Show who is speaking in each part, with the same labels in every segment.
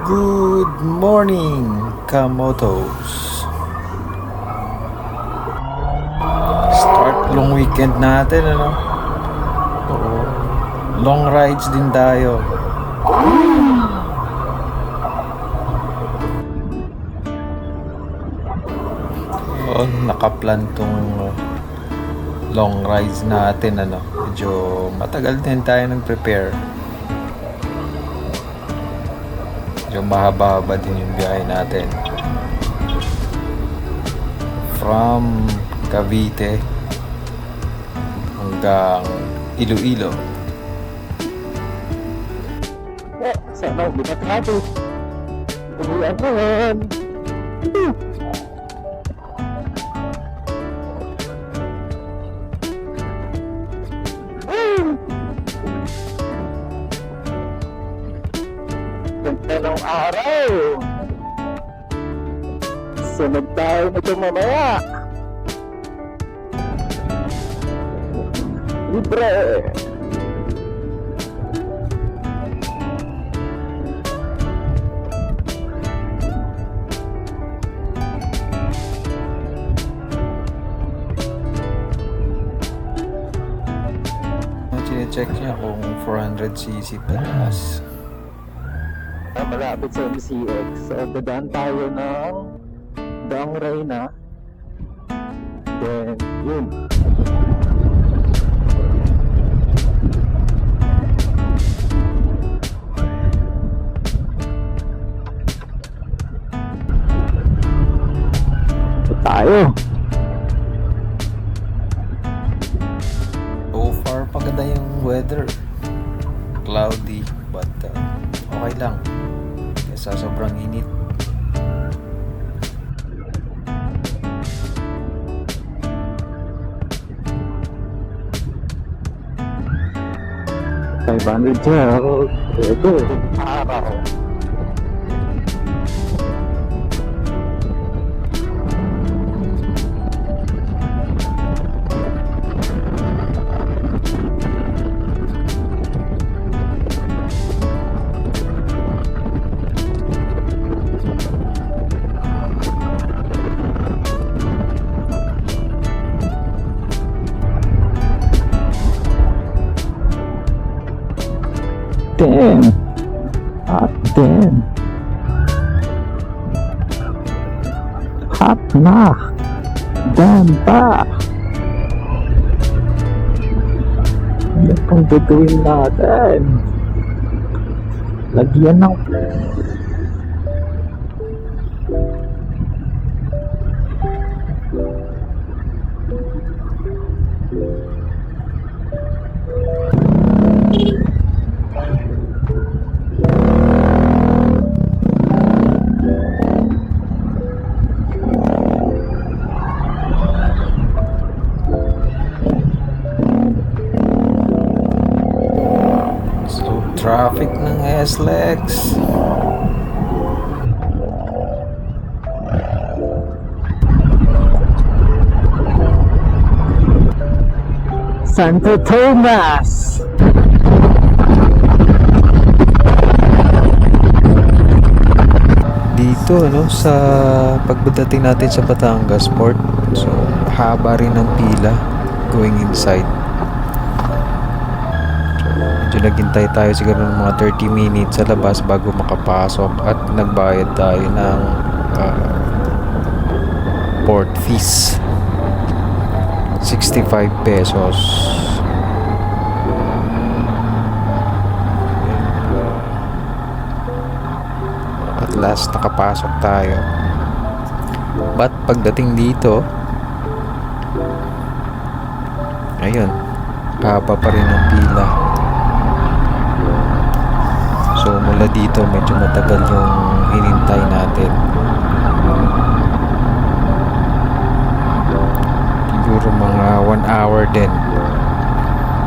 Speaker 1: Good morning, Kamotos. Start long weekend natin, ano? Oo. Long rides din tayo. Oo, nakaplan tong long rides natin, ano? Medyo matagal din tayo nag-prepare. Medyo mahaba-haba din yung biyahe natin. From Cavite hanggang Iloilo.
Speaker 2: Sana bukas natin. Umuyan naman. Ganda ng araw. Sunod tayo nito mamaya. Libre.
Speaker 1: Chine-check niya kung 400cc pataas.
Speaker 2: Malapit sa MCX. So, dadaan tayo ng Daang Reyna. Then, yun. Ito tayo.
Speaker 1: So far, paganda yung weather. Cloudy, but okay lang. Kesa sobrang init.
Speaker 2: $500 gel. Ito. Araw. Damn. Hot damn. Hot na. Damn pa. Ano pang gagawin natin? Lagyan ng
Speaker 1: Traffic ng SLEX.
Speaker 2: Santo Tomas.
Speaker 1: Dito, ano, sa pagdating natin sa Batangas Port, so haba rin ng pila going inside. Medyo naghintay tayo siguro ng mga 30 minutes sa labas bago makapasok at nagbayad tayo ng port fees, 65 pesos. At last nakapasok tayo, but pagdating dito, ayun, haba pa rin ang pila. So mula dito medyo matagal yung hinintay natin. Siguro mga 1 hour din.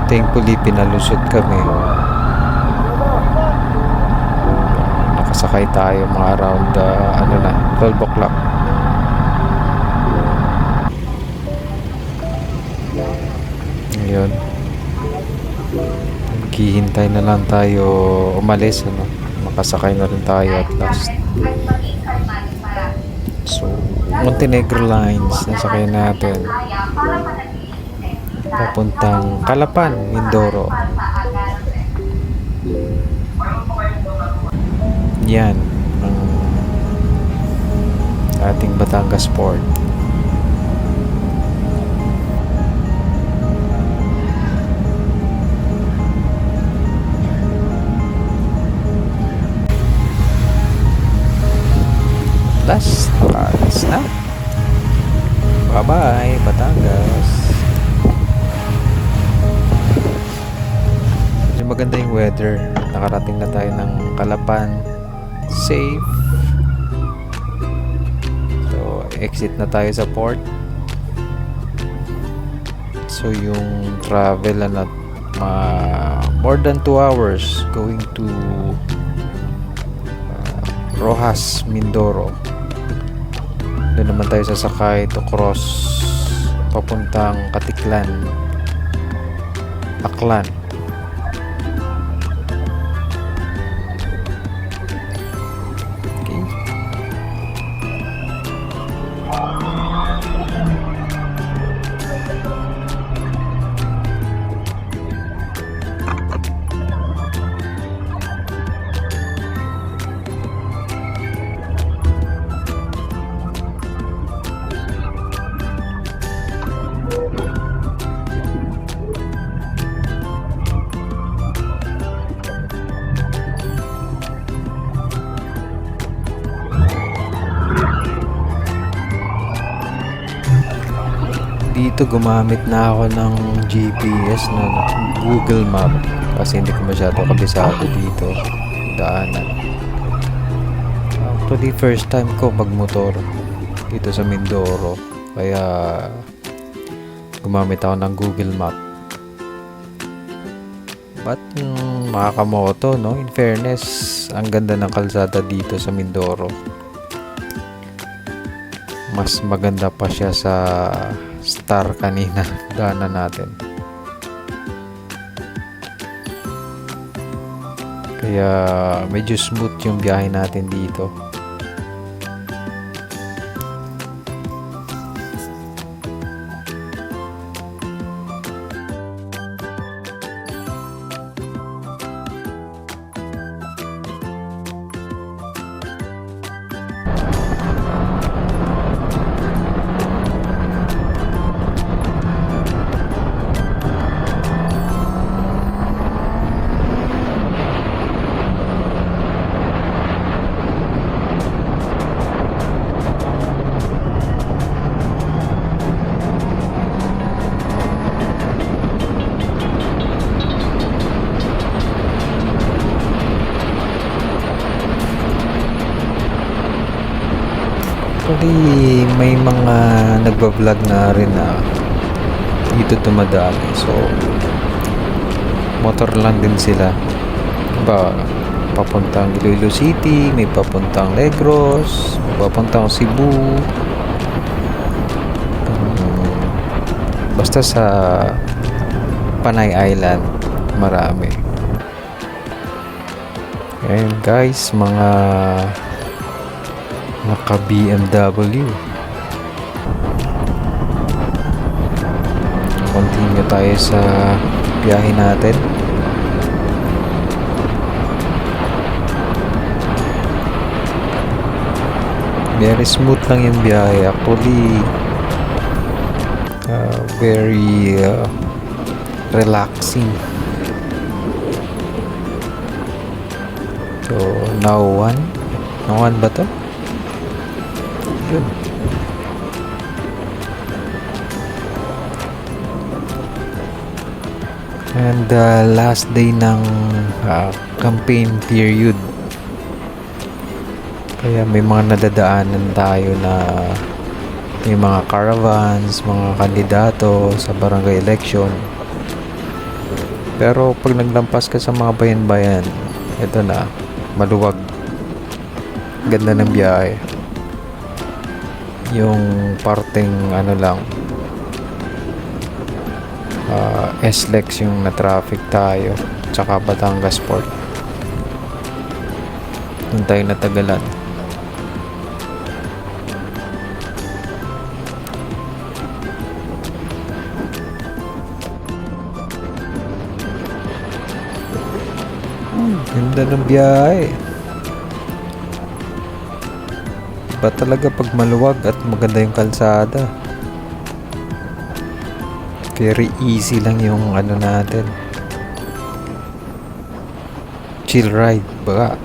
Speaker 1: Thankfully pinalusot kami. Nakasakay tayo mga around 12 o'clock. Ngayon, naghihintay na lang tayo umalis, ano, nakasakay na rin tayo at last. So, Montenegro Lines nasakay natin papuntang Calapan, Mindoro. Yan ang ating Batangas Port. Last na. Bye-bye, Batangas. Medyo maganda yung weather. Nakarating na tayo ng Calapan. Safe. So, exit na tayo sa port. So, yung travel na more than 2 hours going to Rojas, Mindoro. Doon naman tayo sasakay to cross papuntang Katiklan, Aklan. Okay. Dito gumamit na ako ng GPS na Google Map kasi hindi ko masyado kabisado dito daanan. Actually first time ko magmotor dito sa Mindoro, kaya gumamit ako ng Google Map. But mga kamoto, no, in fairness, ang ganda ng kalsada dito sa Mindoro. Mas maganda pa siya sa Star kanina daanan natin. Kaya medyo smooth yung biyahe natin dito. Actually, may mga nagbablog na rin na dito tumadami. So, motor lang din sila. Diba, papuntang Iloilo City, may papuntang Negros, may papuntang Cebu. Basta sa Panay Island, marami. Ayan guys, mga naka BMW. Continue tayo sa biyahe natin. Very smooth lang yung biyahe. Actually, very relaxing. So, now one ba to? Yun. And last day ng campaign period. Kaya may mga nadadaanan tayo na may mga caravans, mga kandidato sa barangay election. Pero pag naglampas ka sa mga bayan-bayan, ito na, maluwag. Ganda ng biyahe. Yung parteng ano lang, SLEX yung na-traffic tayo, tsaka Batangas Port. Doon tayo natagalan. Ganda ng biyahe. Iba talaga pag maluwag at maganda yung kalsada. Very easy lang yung ano natin. Chill ride, baka.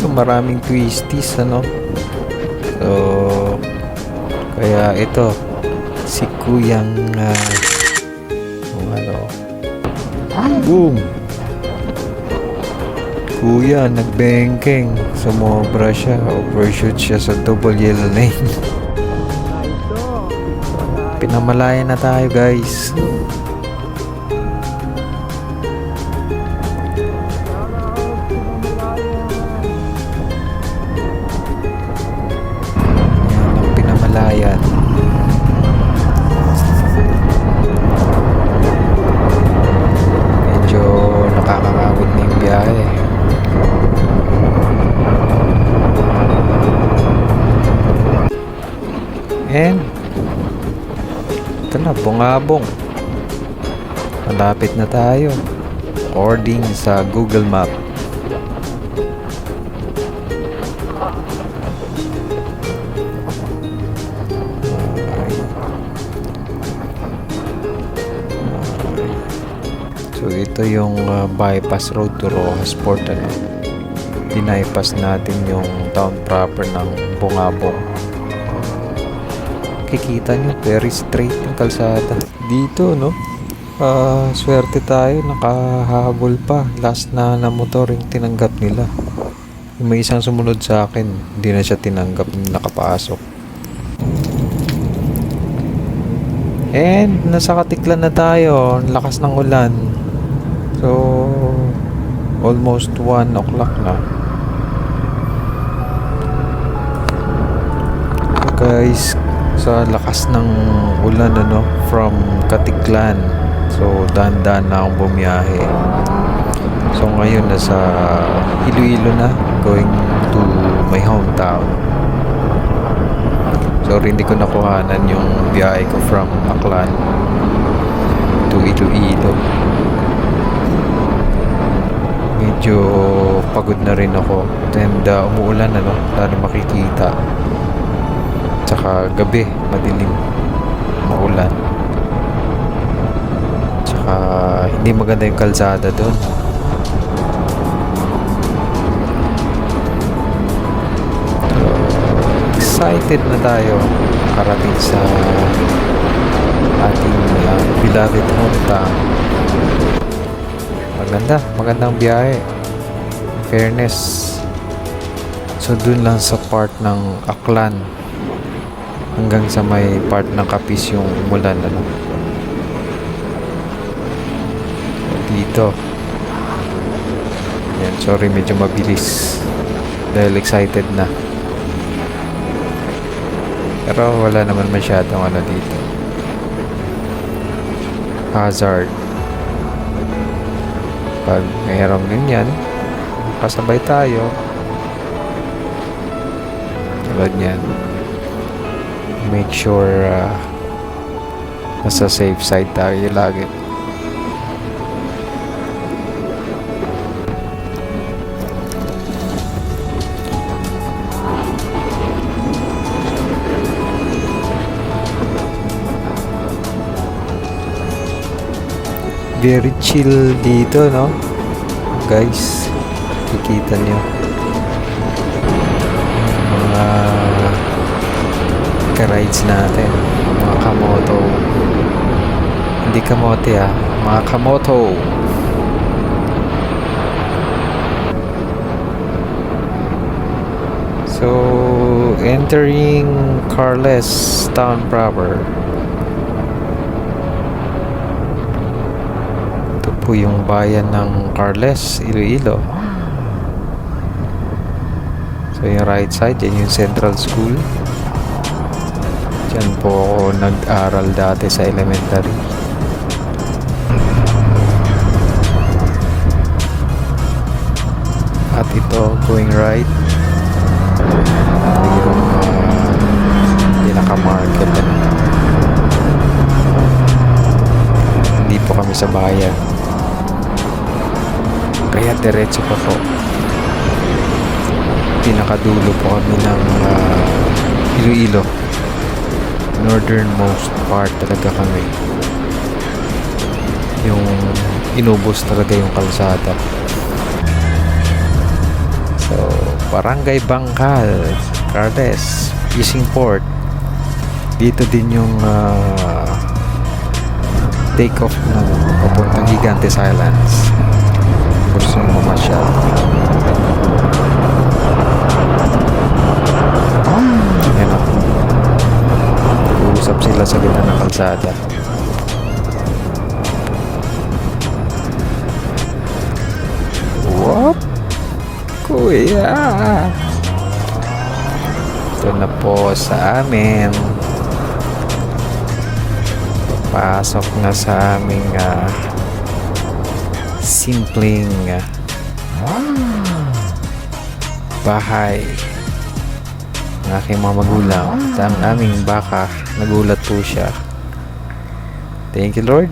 Speaker 1: Ito maraming twisties, ano. So kaya ito si kuyang ano, boom, kuya nagbengkeng, sumobra siya, overshoot siya sa double yellow lane. Pinamalaya na tayo, guys. Yan ang pinamalayan. Medyo nakakakawin na yung biyahe. And ito na, Bungabong. Malapit na tayo. According sa Google Map. So ito yung bypass road to Rojas Port, ano. Binaypass natin yung town proper ng Bungabong. Kikita nyo, very straight yung kalsada dito, no. Swerte tayo, nakahabol pa. Last na motor yung tinanggap nila. Yung may isang sumunod sa akin, hindi na siya tinanggap, nakapasok. And nasa Katiklan na tayo. Ang lakas ng ulan. So almost 1 o'clock na. So guys, sa lakas ng ulan, ano, from Katiklan, so dahan-dahan na akong bumiyahe. So ngayon nasa Iloilo na, going to my hometown. So hindi ko nakuhanan yung biyahe ko from Aklan to Iloilo. Medyo pagod na rin ako, and umuulan, ano, lalo makikita. Tsaka gabi, madilim, maulan. Tsaka hindi maganda yung kalsada doon. So, excited na tayo karating sa ating beloved hometown. Magandang biyahe. Fairness. So dun lang sa part ng Aklan hanggang sa may part ng Capiz yung umulan, ano. Dito. Yan, sorry, medyo mabilis dahil excited na. Pero wala naman masyadong ano dito. Hazard. Pag mayroong ganyan, kasabay tayo. Tulad yan. Make sure nasa safe side tayo lagi. Very chill dito, no? Guys, kikita nyo mga ka-rides natin, mga kamoto, hindi kamote mga kamoto. So entering Carles town proper. Ito po yung bayan ng Carles, Iloilo. So yung right side, yan yung Central School. Diyan po ako nag-aral dati sa elementary. At ito, going right, yung pinaka-market. Hindi po kami sa bayan, kaya diretso pa po. Pinakadulo po kami ng Iloilo. Northernmost part talaga kami. Yung inubos talaga yung kalsada. So, Barangay Bangkal, Carles, Fishing Port. Dito din yung take off ng papuntang Gigantes Islands. Gusto mo mamasyal. Yan o. Uusap sila sa gitna ng kalsada. What? Kuya! Ito na po sa amin. Pasok na sa aming simpleng bahay ng aking mga magulang. At ang aming baka, nagulat po siya. Thank you, Lord.